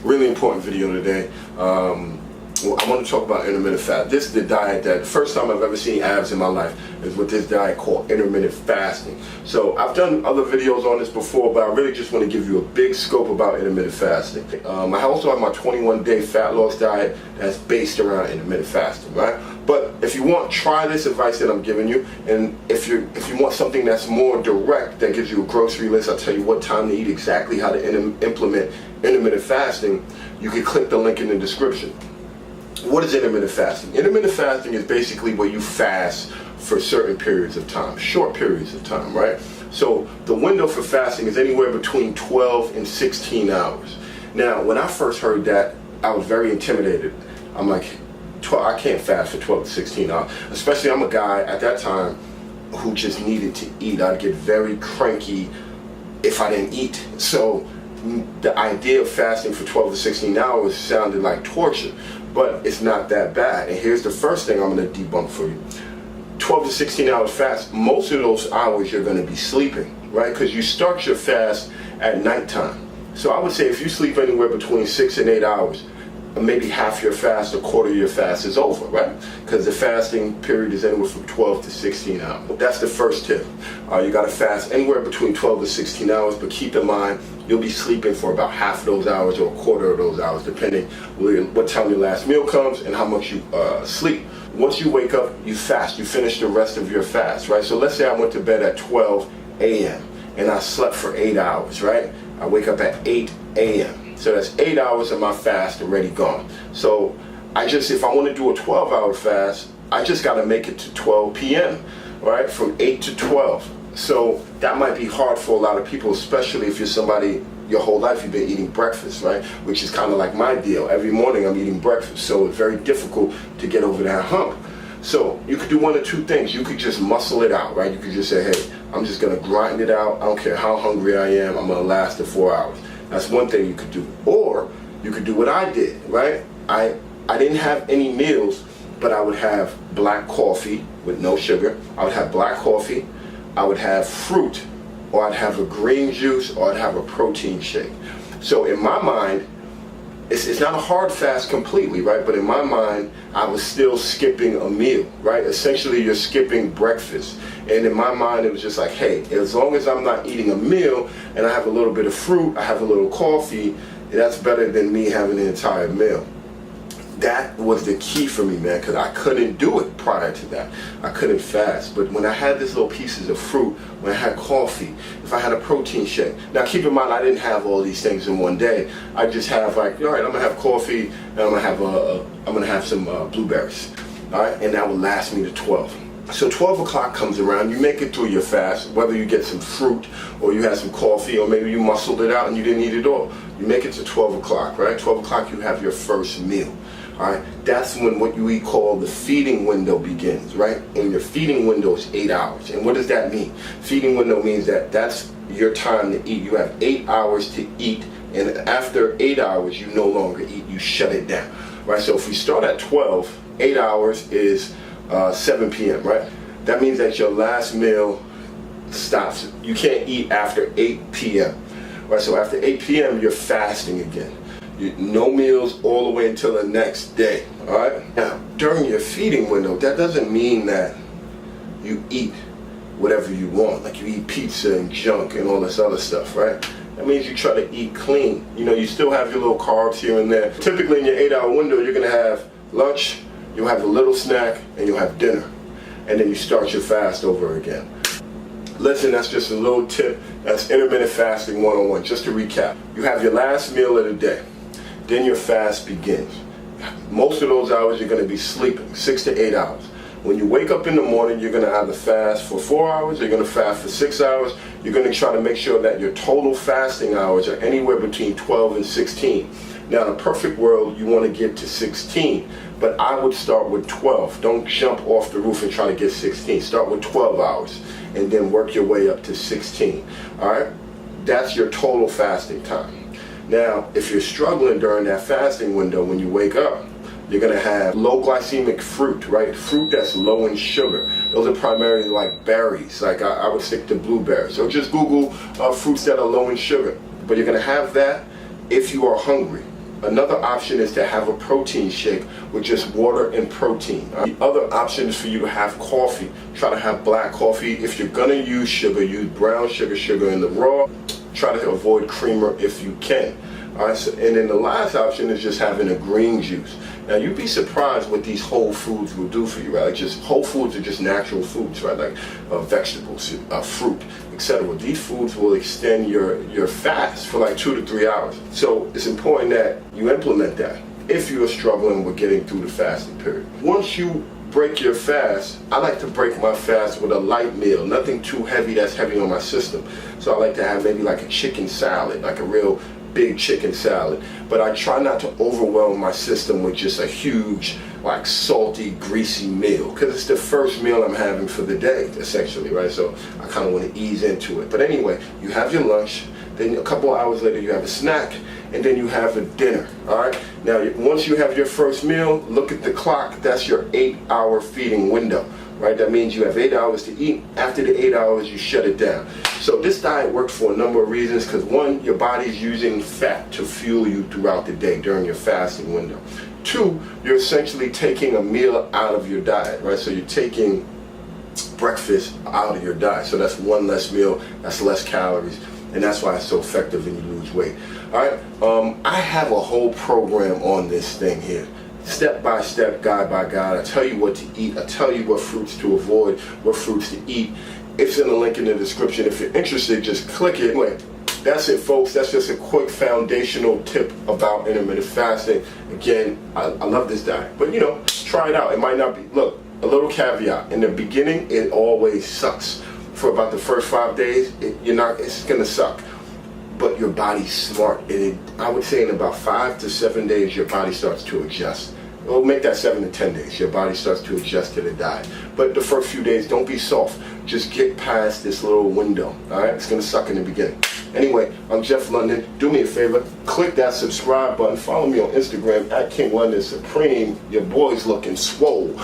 Really important video today. Well, I want to talk about intermittent fast. This is the diet that the first time I've ever seen abs in my life is with this diet called intermittent fasting. So I've done other videos on this before, but I really just want to give you a big scope about intermittent fasting. I also have my 21-day fat loss diet that's based around intermittent fasting, right? But if you want, try this advice that I'm giving you, and if you want something that's more direct, that gives you a grocery list, I'll tell you what time to eat, exactly how to implement intermittent fasting, you can click the link in the description. What is intermittent fasting? Intermittent fasting is basically where you fast for certain periods of time, short periods of time, right? So the window for fasting is anywhere between 12 and 16 hours. Now, when I first heard that, I was very intimidated. I'm like, I can't fast for 12 to 16 hours. Especially, I'm a guy at that time who just needed to eat. I'd get very cranky if I didn't eat. So the idea of fasting for 12 to 16 hours sounded like torture. But it's not that bad. And here's the first thing I'm going to debunk for you. 12 to 16 hours fast, most of those hours you're going to be sleeping, right? Because you start your fast at nighttime. So I would say if you sleep anywhere between 6 and 8 hours, maybe half your fast, a quarter of your fast is over, right? Because the fasting period is anywhere from 12 to 16 hours. That's the first tip. You got to fast anywhere between 12 to 16 hours, but keep in mind, you'll be sleeping for about half of those hours or a quarter of those hours, depending what time your last meal comes and how much you sleep. Once you wake up, you fast. You finish the rest of your fast, right? So let's say I went to bed at 12 a.m. and I slept for 8 hours, right? I wake up at 8 a.m. So that's 8 hours of my fast already gone. So if I want to do a 12-hour fast, I just got to make it to 12 p.m., right? From 8 to 12. So that might be hard for a lot of people, especially if you're somebody, your whole life you've been eating breakfast, right? Which is kind of like my deal. Every morning I'm eating breakfast. So it's very difficult to get over that hump. So you could do one of two things. You could just muscle it out, right? You could just say, hey, I'm just going to grind it out. I don't care how hungry I am. I'm going to last the 4 hours. That's one thing you could do. Or you could do what I did, right? I didn't have any meals, but I would have black coffee with no sugar. I would have black coffee. I would have fruit, or I'd have a green juice, or I'd have a protein shake. So in my mind, it's not a hard fast completely, right? But in my mind, I was still skipping a meal, right? Essentially, you're skipping breakfast. And in my mind, it was just like, hey, as long as I'm not eating a meal and I have a little bit of fruit, I have a little coffee, that's better than me having an entire meal. That was the key for me, man, because I couldn't do it prior to that. I couldn't fast. But when I had these little pieces of fruit, when I had coffee, if I had a protein shake. Now, keep in mind, I didn't have all these things in one day. I just have like, all right, I'm gonna have coffee, and I'm gonna have some blueberries, all right, and that will last me to 12. So 12 o'clock comes around, you make it through your fast, whether you get some fruit or you had some coffee or maybe you muscled it out and you didn't eat it all. You make it to 12 o'clock, right? 12 o'clock you have your first meal, all right? That's when what we call the feeding window begins, right? And your feeding window is 8 hours. And what does that mean? Feeding window means that that's your time to eat. You have 8 hours to eat, and after 8 hours you no longer eat, you shut it down, right? So if we start at 12, 8 hours is 7 p.m., right? That means that your last meal stops. You can't eat after 8 p.m., right? So after 8 p.m., you're fasting again. No meals all the way until the next day, all right? Now, during your feeding window, that doesn't mean that you eat whatever you want, like you eat pizza and junk and all this other stuff, right? That means you try to eat clean. You know, you still have your little carbs here and there. Typically in your 8-hour window, you're gonna have lunch, you'll have a little snack, and you'll have dinner. And then you start your fast over again. Listen, that's just a little tip. That's intermittent fasting 101. Just to recap, you have your last meal of the day. Then your fast begins. Most of those hours you're going to be sleeping, 6 to 8 hours. When you wake up in the morning, you're going to either fast for 4 hours, you're going to fast for 6 hours. You're going to try to make sure that your total fasting hours are anywhere between 12 and 16. Now, in a perfect world, you want to get to 16, but I would start with 12. Don't jump off the roof and try to get 16. Start with 12 hours and then work your way up to 16. All right? That's your total fasting time. Now, if you're struggling during that fasting window when you wake up, you're going to have low glycemic fruit, right? Fruit that's low in sugar. Those are primarily like berries. Like I would stick to blueberries. So just Google fruits that are low in sugar. But you're going to have that if you are hungry. Another option is to have a protein shake with just water and protein. The other option is for you to have coffee. Try to have black coffee. If you're gonna use sugar, use brown sugar in the raw. Try to avoid creamer if you can. All right, so, and then the last option is just having a green juice. Now you'd be surprised what these whole foods will do for you, right? Like just whole foods are just natural foods, right? Like vegetables, fruit, etc. These foods will extend your fast for like 2 to 3 hours. So it's important that you implement that if you are struggling with getting through the fasting period. Once you break your fast, I like to break my fast with a light meal, nothing too heavy that's heavy on my system. So I like to have maybe like a chicken salad, like a real big chicken salad, but I try not to overwhelm my system with just a huge, like salty, greasy meal, because it's the first meal I'm having for the day, essentially, right? So I kind of want to ease into it. But anyway, you have your lunch, then a couple of hours later you have a snack, and then you have a dinner, all right? Now, once you have your first meal, look at the clock. That's your 8-hour feeding window, right? That means you have 8 hours to eat. After the 8 hours, you shut it down. So this diet works for a number of reasons, because one, your body's using fat to fuel you throughout the day during your fasting window. Two, you're essentially taking a meal out of your diet, right? So you're taking breakfast out of your diet. So that's one less meal, that's less calories, and that's why it's so effective when you lose weight. All right, I have a whole program on this thing here. Step by step, guide by guide. I tell you what to eat. I tell you what fruits to avoid, what fruits to eat. It's in the link in the description. If you're interested, just click it. Anyway, that's it, folks. That's just a quick foundational tip about intermittent fasting. Again, I love this diet, but try it out. It might not be. Look, a little caveat. In the beginning, it always sucks. For about the first 5 days, it's gonna suck. But your body's smart, and I would say in about 5 to 7 days, your body starts to adjust. It'll make that 7 to 10 days. Your body starts to adjust to the diet. But the first few days, don't be soft. Just get past this little window. All right, it's gonna suck in the beginning. Anyway, I'm Jeff London. Do me a favor, click that subscribe button. Follow me on Instagram at King London Supreme. Your boy's looking swole.